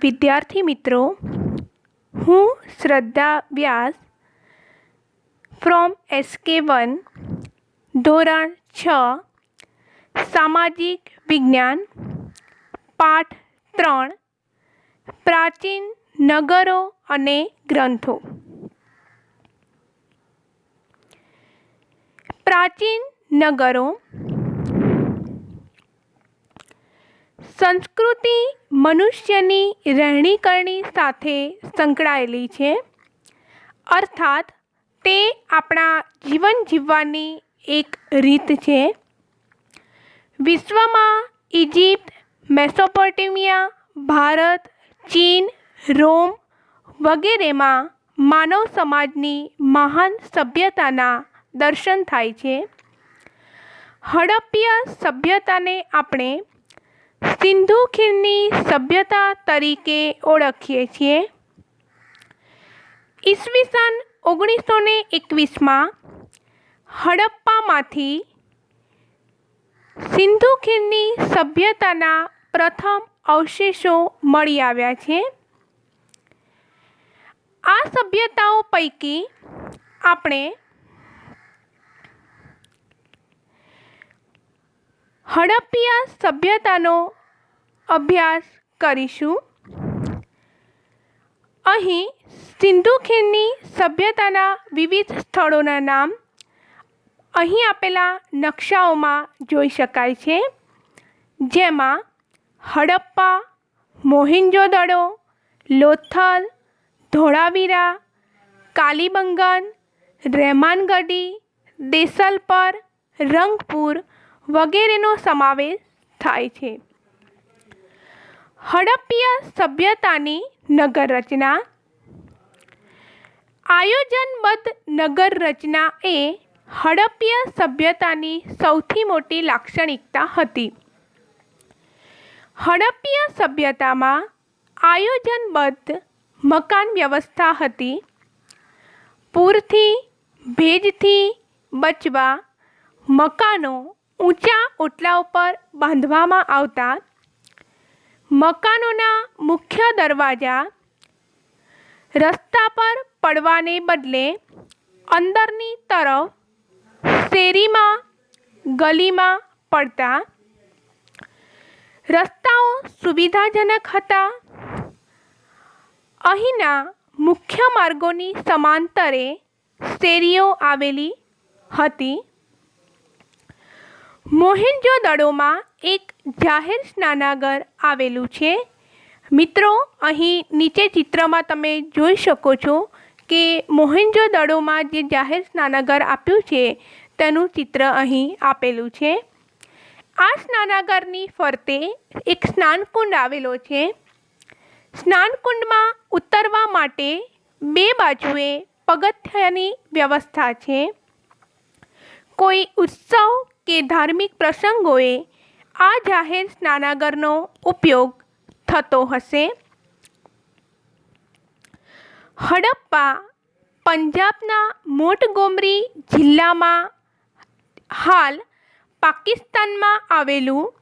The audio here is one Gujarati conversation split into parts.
વિદ્યાર્થી મિત્રો, હું શ્રદ્ધા વ્યાસ ફ્રોમ SK1 ધોરણ 6 સામાજિક વિજ્ઞાન પાઠ 3 પ્રાચીન નગરો અને ગ્રંથો. પ્રાચીન નગરો. સંસ્કૃતિ મનુષ્યની રહેણીકરણી સાથે સંકળાયેલી છે, અર્થાત તે આપણા જીવન જીવવાની એક રીત છે. વિશ્વમાં ઇજિપ્ત, મેસોપોટેમિયા, ભારત, ચીન, રોમ વગેરેમાં માનવ સમાજની મહાન સભ્યતાના દર્શન થાય છે. હડપ્પીય સભ્યતાને આપણે સિંધુ ખીણની સભ્યતા તરીકે ઓળખીએ છીએ. ઈસવીસન 1921માં હડપ્પામાંથી સિંધુ ખીણની સભ્યતાના પ્રથમ અવશેષો મળી આવ્યા છે. આ સભ્યતાઓ પૈકી આપણે હડપ્પીય સભ્યતાનો અભ્યાસ કરીશું. અહીં સિંધુ ખીણની સભ્યતાના વિવિધ સ્થળોના નામ અહીં આપેલા નકશાઓમાં જોઈ શકાય છે, જેમાં હડપ્પા, મોહેંજો-દડો, લોથલ, ધોળાવીરા, કાલીબંગન, રેમાનગઢી, દેસલપર, રંગપુર વગેરેનો સમાવેશ થાય છે. હડપ્પીય સભ્યતાની નગર રચના. આયોજનબદ્ધ નગર રચના એ હડપ્પીય સભ્યતાની સૌથી મોટી લાક્ષણિકતા હતી. હડપ્પીય સભ્યતામાં આયોજનબદ્ધ મકાન વ્યવસ્થા હતી. પૂરથી, ભેજથી બચવા મકાનો ઊંચા ઓટલા ઉપર બાંધવામાં આવતા. મકાનોના મુખ્ય દરવાજા રસ્તા પર પડવાને બદલે અંદરની તરફ શેરીમાં, ગલીમાં પડતા. રસ્તાઓ સુવિધાજનક હતા. અહીંના મુખ્ય માર્ગોની સમાંતરે શેરીઓ આવેલી હતી. મોહેંજો-દડોમાં એક જાહેર સ્નાનાગર આવેલું છે. મિત્રો, અહીં નીચે ચિત્રમાં તમે જોઈ શકો છો કે મોહેંજો-દડોમાં જે જાહેર સ્નાનાગર આપ્યું છે તેનું ચિત્ર અહીં આપેલું છે. આ સ્નાનાગરની ફરતે એક સ્નાનકુંડ આવેલો છે. સ્નાનકુંડમાં ઉતરવા માટે બે બાજુએ પગથિયાની વ્યવસ્થા છે. કોઈ ઉત્સવ કે ધાર્મિક પ્રસંગોએ આ જાહેર સ્નાનાગરનો ઉપયોગ થતો હશે. હડપ્પા પંજાબના મોન્ટગોમરી જિલ્લામાં હાલ પાકિસ્તાનમાં આવેલું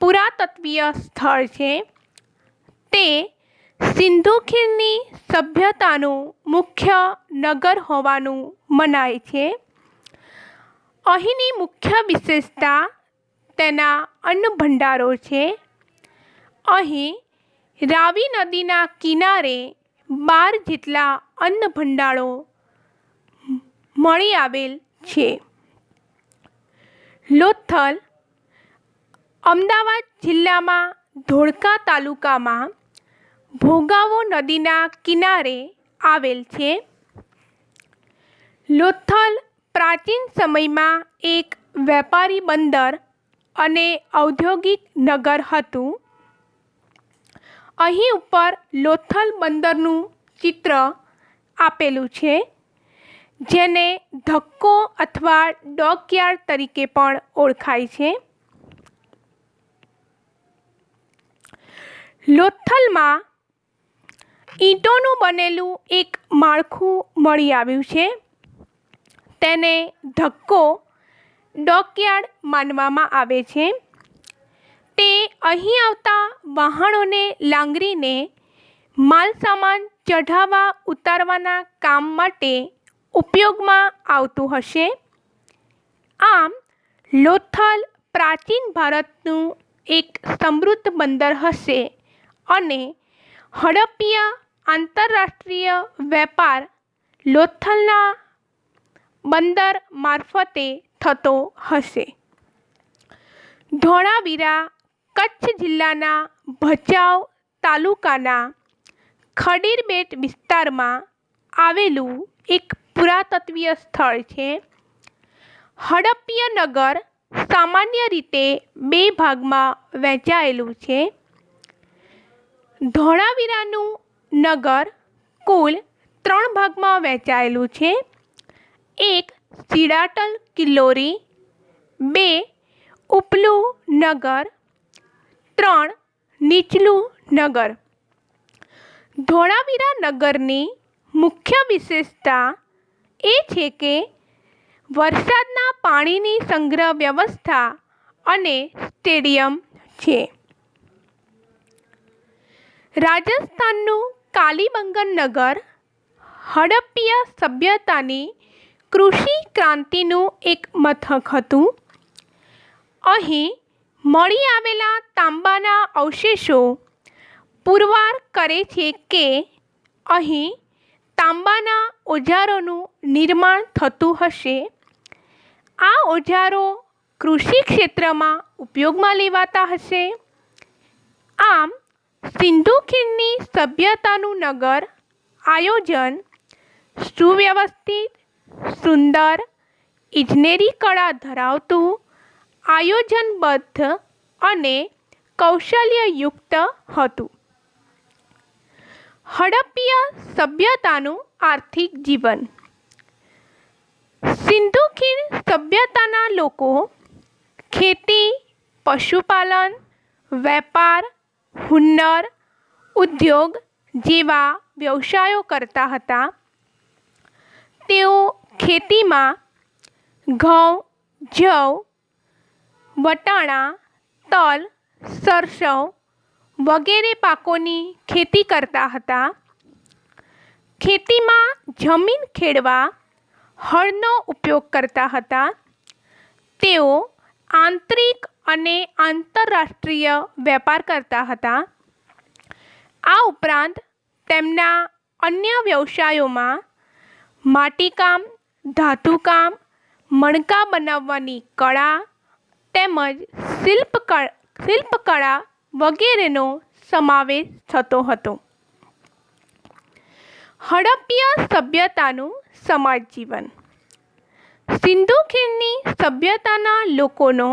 પુરાતત્વીય સ્થળ છે. તે સિંધુ ખીણની સભ્યતાનું મુખ્ય નગર હોવાનું મનાય છે. અહીંની મુખ્ય વિશેષતા તેના અન્ન ભંડારો છે. અહીં રાવી નદીના કિનારે 12 જેટલા અન્ન ભંડારો મળી આવેલ છે. લોથલ અમદાવાદ જિલ્લામાં ધોળકા તાલુકામાં ભોગાવો નદીના કિનારે આવેલ છે. લોથલ પ્રાચીન સમયમાં એક વેપારી બંદર અને ઔદ્યોગિક નગર હતું. અહીં ઉપર લોથલ બંદરનું ચિત્ર આપેલું છે, જેને ધક્કો અથવા ડોકયાર્ડ તરીકે પણ ઓળખાય છે. લોથલમાં ઈંટોનું બનેલું એક માળખું મળી આવ્યું છે. તેને ધક્કો ડોકયાર્ડ માનવામાં આવે છે. તે અહીં આવતા વહાણોને લાંગરીને માલસામાન ચઢાવવા ઉતારવાના કામ માટે ઉપયોગમાં આવતું હશે. આમ લોથલ પ્રાચીન ભારતનું એક સમૃદ્ધ બંદર હશે અને હડપ્પીય આંતરરાષ્ટ્રીય વેપાર લોથલના બંદર મારફતે થતો હશે. ધોળાવીરા કચ્છ જિલ્લાના ભચાઉ તાલુકાના ખડીરબેટ વિસ્તારમાં આવેલું એક પુરાતત્વીય સ્થળ છે. હડપ્પીય નગર સામાન્ય રીતે બે ભાગમાં વહેંચાયેલું છે. ધોળાવીરાનું નગર કુલ 3 ભાગમાં વહેંચાયેલું છે. એક સિડાટલ કિલ્લોરી, 2 ઉપલું નગર, 3 નીચલું નગર. ધોળાવીરા નગરની મુખ્ય વિશેષતા એ છે કે વરસાદના પાણીની સંગ્રહ વ્યવસ્થા અને સ્ટેડિયમ છે. રાજસ્થાનનું કાલીબંગન નગર હડપ્પીય સભ્યતાની કૃષિ ક્રાંતિનું એક મથક હતું. અહીં મળી આવેલા તાંબાના અવશેષો પુરવાર કરે છે કે અહીં તાંબાના ઓજારોનું નિર્માણ થતું હશે. આ ઓજારો કૃષિ ક્ષેત્રમાં ઉપયોગમાં લેવાતા હશે. આમ સિંધુ ખીણની સભ્યતાનું નગર આયોજન સુવ્યવસ્થિત, સુંદર, ઇજનેરી કળા ધરાવતું, આયોજનબદ્ધ અને કૌશલ્યયુક્ત હતું. હડપ્પીય સભ્યતાનું આર્થિક જીવન. સિંધુ ખીણ સભ્યતાના લોકો ખેતી, પશુપાલન, વેપાર, હુન્નર, ઉદ્યોગ જેવા વ્યવસાયો કરતા હતા. તેઓ ખેતીમાં ઘઉં, જવ, વટાણા, તલ, સરસવ વગેરે પાકોની ખેતી કરતા હતા. ખેતીમાં જમીન ખેડવા હળનો ઉપયોગ કરતા હતા. તેઓ આંતરિક અને આંતરરાષ્ટ્રીય વેપાર કરતા હતા. આ ઉપરાંત તેમના અન્ય વ્યવસાયોમાં માટીકામ, ધાતુકામ, મણકા બનાવવાની કળા તેમજ શિલ્પકળા વગેરેનો સમાવેશ થતો હતો. હડપ્પીય સભ્યતાનું સમાજ જીવન. સિંધુ ખીણની સભ્યતાના લોકોનો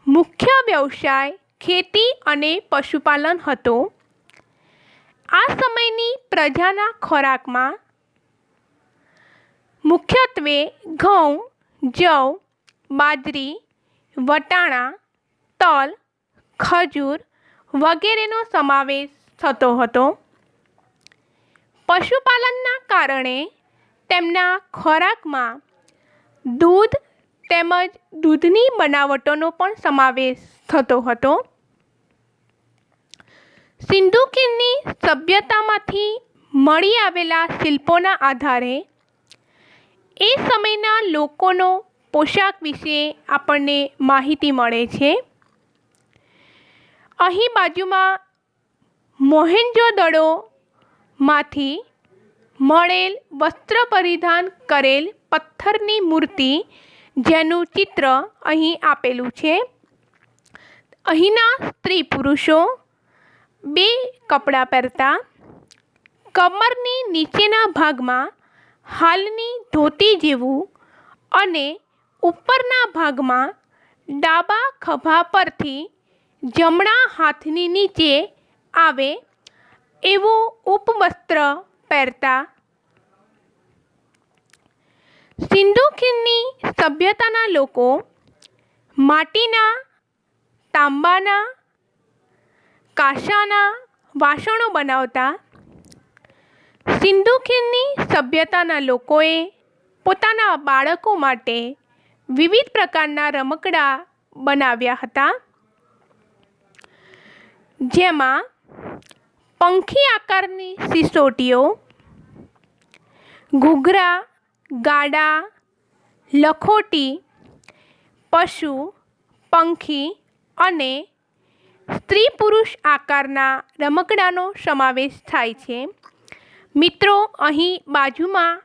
મુખ્ય વ્યવસાય ખેતી અને પશુપાલન હતો. આ સમયની પ્રજાના ખોરાકમાં મુખ્યત્વે ઘઉં, જવ, બાજરી, વટાણા, તલ, ખજૂર વગેરેનો સમાવેશ થતો હતો. પશુપાલનના કારણે તેમના ખોરાકમાં દૂધ તેમજ દૂધની બનાવટોનો પણ સમાવેશ થતો હતો. સિંધુ ખીણની સભ્યતામાંથી મળી આવેલા શિલ્પોના આધારે એ સમયના લોકોનો પોશાક વિશે આપણને માહિતી મળે છે. અહીં બાજુમાં મોહેંજો-દડોમાંથી મળેલ વસ્ત્ર પરિધાન કરેલ પથ્થરની મૂર્તિ જેનું ચિત્ર અહીં આપેલું છે. અહીંના સ્ત્રી પુરુષો 2 કપડાં પહેરતા. કમરની નીચેના ભાગમાં હાલની ધોતી જેવું અને ઉપરના ભાગમાં ડાબા ખભા પરથી જમણા હાથની નીચે આવે એવું ઉપવસ્ત્ર પહેરતા. સિંધુ ખીણની સભ્યતાના લોકો માટીના, તાંબાના, કાંસાના વાસણો બનાવતા. સિંધુ ખીણની સભ્યતાના લોકોએ પોતાના બાળકો માટે વિવિધ પ્રકારના રમકડાં બનાવ્યા હતા. જેમાં પંખી આકારની સિસોટીઓ, ઘૂઘરા, ગાડા, લખોટી, પશુ, પંખી અને સ્ત્રી પુરુષ આકારના રમકડાનો સમાવેશ થાય છે. મિત્રો, અહીં બાજુમાં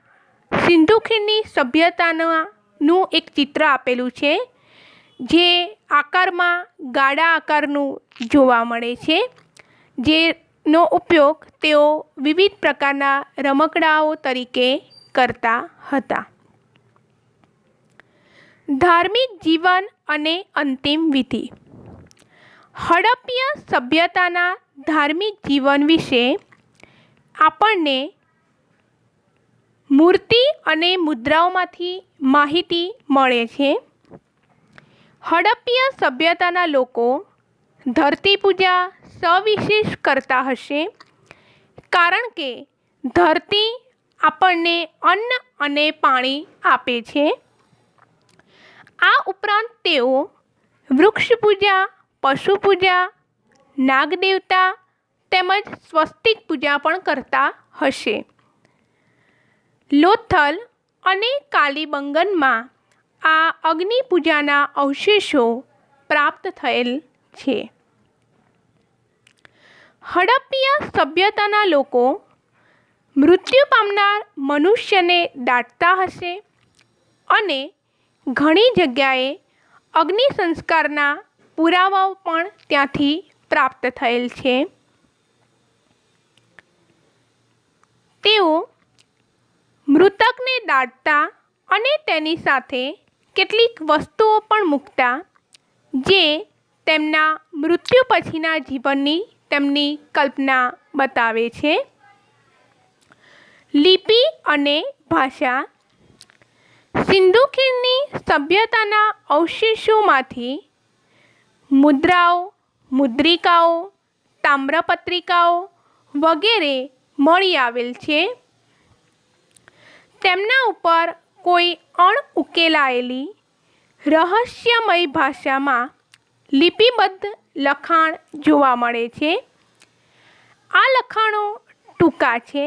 સિંધુ ખીણની સભ્યતાનું એક ચિત્ર આપેલું છે, જે આકારમાં ગાડા આકારનું જોવા મળે છે, જેનો ઉપયોગ તેઓ વિવિધ પ્રકારના રમકડાઓ તરીકે કરતા હતા. ધાર્મિક જીવન અને અંતિમ વિધિ. હડપ્પીય સભ્યતાના ધાર્મિક જીવન વિશે આપણને મૂર્તિ અને મુદ્રાઓમાંથી માહિતી મળે છે. હડપ્પીય સભ્યતાના લોકો ધરતી પૂજા સવિશેષ કરતા હશે, કારણ કે ધરતી આપણને અન્ન અને પાણી આપે છે. આ ઉપરાંત તેઓ વૃક્ષ પૂજા, પશુ પૂજા, નાગદેવતા તેમજ સ્વસ્તિક પૂજા પણ કરતા હશે. લોથલ અને કાલીબંગનમાં આ અગ્નિ પૂજાના અવશેષો પ્રાપ્ત થયેલ છે. હડપ્પીય સભ્યતાના લોકો મૃત્યુ પામનાર મનુષ્યને દાટતા હશે અને ઘણી જગ્યાએ અગ્નિ સંસ્કારના પુરાવાઓ પણ ત્યાંથી પ્રાપ્ત થયેલ છે. તેઓ મૃતકને દાટતા અને તેની સાથે કેટલીક વસ્તુઓ પણ મૂકતા, જે તેમના મૃત્યુ પછીના જીવનની તેમની કલ્પના બતાવે છે. લિપિ અને ભાષા. સિંધુ ખીણની સભ્યતાના અવશેષોમાંથી મુદ્રાઓ, મુદ્રિકાઓ, તામ્રપત્રિકાઓ વગેરે મળી આવેલ છે. તેમના ઉપર કોઈ અણઉકેલાયેલી રહસ્યમય ભાષામાં લિપિબદ્ધ લખાણ જોવા મળે છે. આ લખાણો ટૂંકા છે,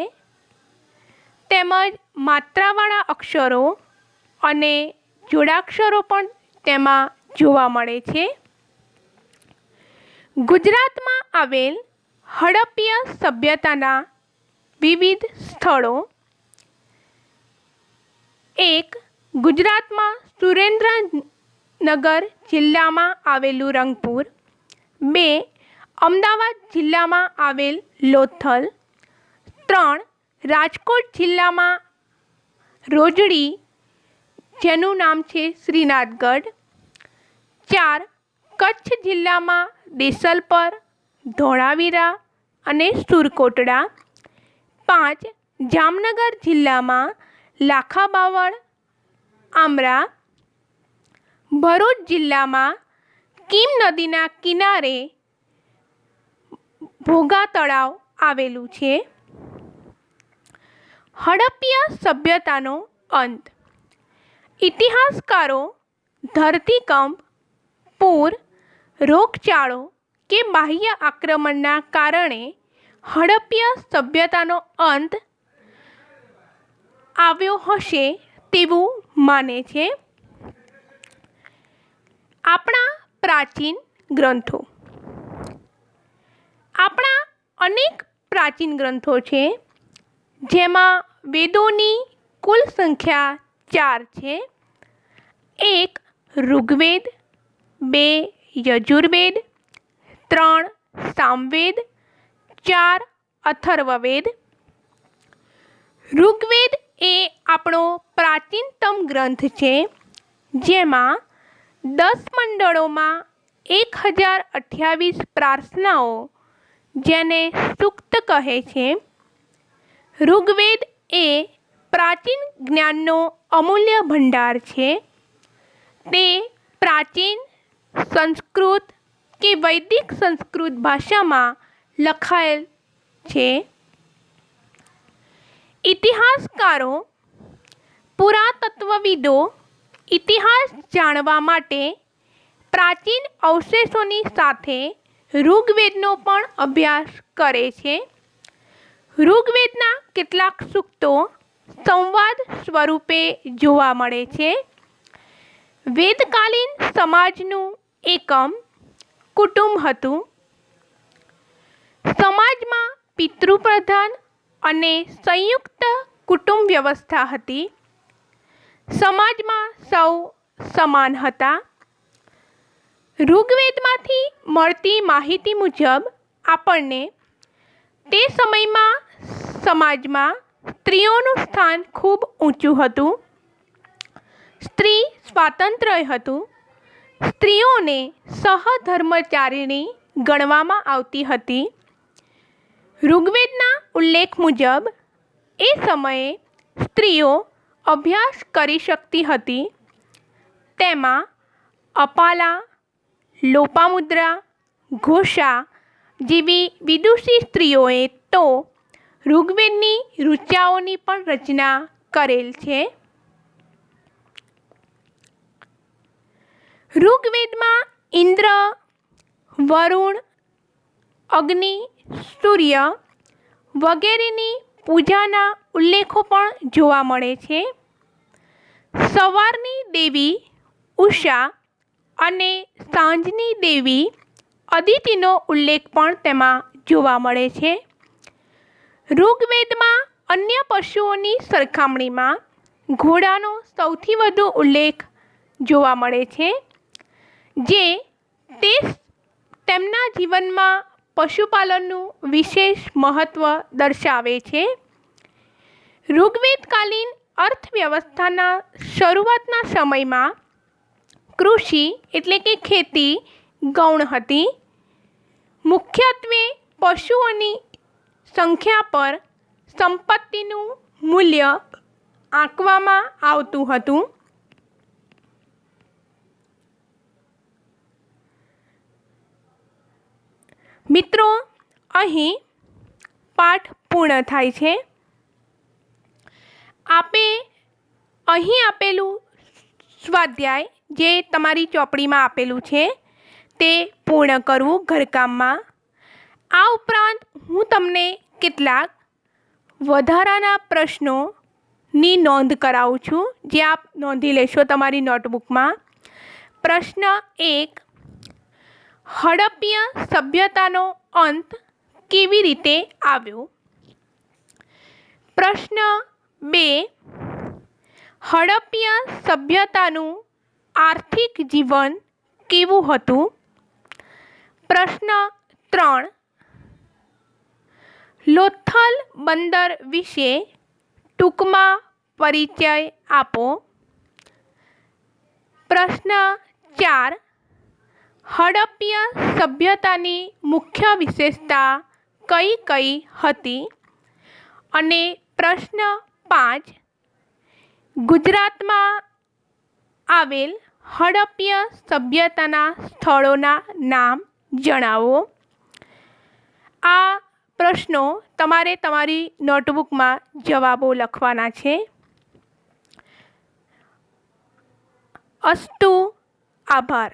તેમજ માત્રાવાળા અક્ષરો અને જોડાક્ષરો પણ તેમાં જોવા મળે છે. ગુજરાતમાં આવેલ હડપ્પીય સભ્યતાના વિવિધ સ્થળો. 1. ગુજરાતમાં સુરેન્દ્રનગર જિલ્લામાં આવેલું રંગપુર. 2. અમદાવાદ જિલ્લામાં આવેલ લોથલ. 3. રાજકોટ જિલ્લામાં રોજડી, જેનું નામ છે શ્રીનાથગઢ. 4. કચ્છ જિલ્લામાં દેશલપર, ધોળાવીરા અને સુરકોટડા. 5. જામનગર જિલ્લામાં લાખાબાવળ, આમરા. ભરૂચ જિલ્લામાં કીમ નદીના કિનારે ભોગા તળાવ આવેલું છે. હડપ્પીય સભ્યતાનો અંત. ઇતિહાસકારો ધરતીકંપ, પૂર, રોગચાળો કે બાહ્ય આક્રમણના કારણે હડપ્પીય સભ્યતાનો અંત આવ્યો હશે તેવું માને છે. આપણા પ્રાચીન ગ્રંથો. આપણા અનેક પ્રાચીન ગ્રંથો છે, જેમાં વેદોની કુલ સંખ્યા 4 છે. 1. ઋગ્વેદ. 2. યજુર્વેદ. 3. સામવેદ. 4. અથર્વવેદ. ઋગ્વેદ એ આપણો પ્રાચીનતમ ગ્રંથ છે, જેમાં 10 મંડળોમાં 1028 પ્રાર્થનાઓ, જેને સૂક્ત કહે છે. ઋગ્વેદ એ પ્રાચીન જ્ઞાનનો અમૂલ્ય ભંડાર છે. તે પ્રાચીન સંસ્કૃત કે વૈદિક સંસ્કૃત ભાષામાં લખાયેલ છે. ઇતિહાસકારો, પુરાતત્વવિદો ઇતિહાસ જાણવા માટે પ્રાચીન અવશેષોની સાથે ઋગ્વેદનો પણ અભ્યાસ કરે છે. ઋગ્વેદના કેટલાક સૂક્તો સંવાદ સ્વરૂપે જોવા મળે છે. વેદકાલીન સમાજનું એકમ કુટુંબ હતું. સમાજમાં પિતૃપ્રધાન અને સંયુક્ત કુટુંબ વ્યવસ્થા હતી. સમાજમાં સૌ સમાન હતા. ઋગ્વેદમાંથી મળતી માહિતી મુજબ આપણને તે સમયમાં સમાજમાં સ્ત્રીઓનું સ્થાન ખૂબ ઊંચું હતું. સ્ત્રી સ્વાતંત્ર્ય હતું. સ્ત્રીઓને સહધર્મચારિણી ગણવામાં આવતી હતી. ઋગ્વેદના ઉલ્લેખ મુજબ એ સમયે સ્ત્રીઓ અભ્યાસ કરી શકતી હતી. તેમાં અપાલા, લોપામુદ્રા, ઘોષા જેવી વિદુષી સ્ત્રીઓએ તો ઋગ્વેદની ઋચાઓની પણ રચના કરેલ છે. ઋગ્વેદમાં ઇન્દ્ર, વરુણ, અગ્નિ, સૂર્ય વગેરેની પૂજાના ઉલ્લેખો પણ જોવા મળે છે. સવારની દેવી ઉષા અને સાંજની દેવી અદિતિનો ઉલ્લેખ પણ તેમાં જોવા મળે છે. ઋગ્વેદમાં અન્ય પશુઓની સરખામણીમાં ઘોડાનો સૌથી વધુ ઉલ્લેખ જોવા મળે છે, જે તેમના જીવનમાં પશુપાલનનું વિશેષ મહત્ત્વ દર્શાવે છે. ઋગ્વેદકાલીન અર્થવ્યવસ્થાના શરૂઆતના સમયમાં કૃષિ એટલે કે ખેતી ગૌણ હતી. મુખ્યત્વે પશુઓની સંખ્યા પર સંપત્તિનું મૂલ્ય આંકવામાં આવતું હતું. મિત્રો, અહીં પાઠ પૂર્ણ થાય છે. આપે અહીં આપેલું સ્વાધ્યાય જે તમારી ચોપડીમાં આપેલું છે તે પૂર્ણ કરવું ઘરકામમાં. આ ઉપરાંત હું તમને કેટલાક વધારાના પ્રશ્નોની નોંધ કરાવું છું, જે આપ નોંધી લેશો તમારી નોટબુકમાં. પ્રશ્ન 1, હડપ્પીય સભ્યતાનો અંત કેવી રીતે આવ્યો? પ્રશ્ન 2, હડપ્પીય સભ્યતાનું આર્થિક જીવન કેવું હતું? પ્રશ્ન 3, લોથલ બંદર વિશે ટૂંકમાં પરિચય આપો. પ્રશ્ન 4, હડપ્પીય સભ્યતાની મુખ્ય વિશેષતા કઈ કઈ હતી? અને પ્રશ્ન 5, ગુજરાતમાં આવેલ હડપ્પીય સભ્યતાના સ્થળોના નામ જણાવો. આ પ્રશ્નો તમારે તમારી નોટબુકમાં જવાબો લખવાના છે. અસ્તુ. આભાર.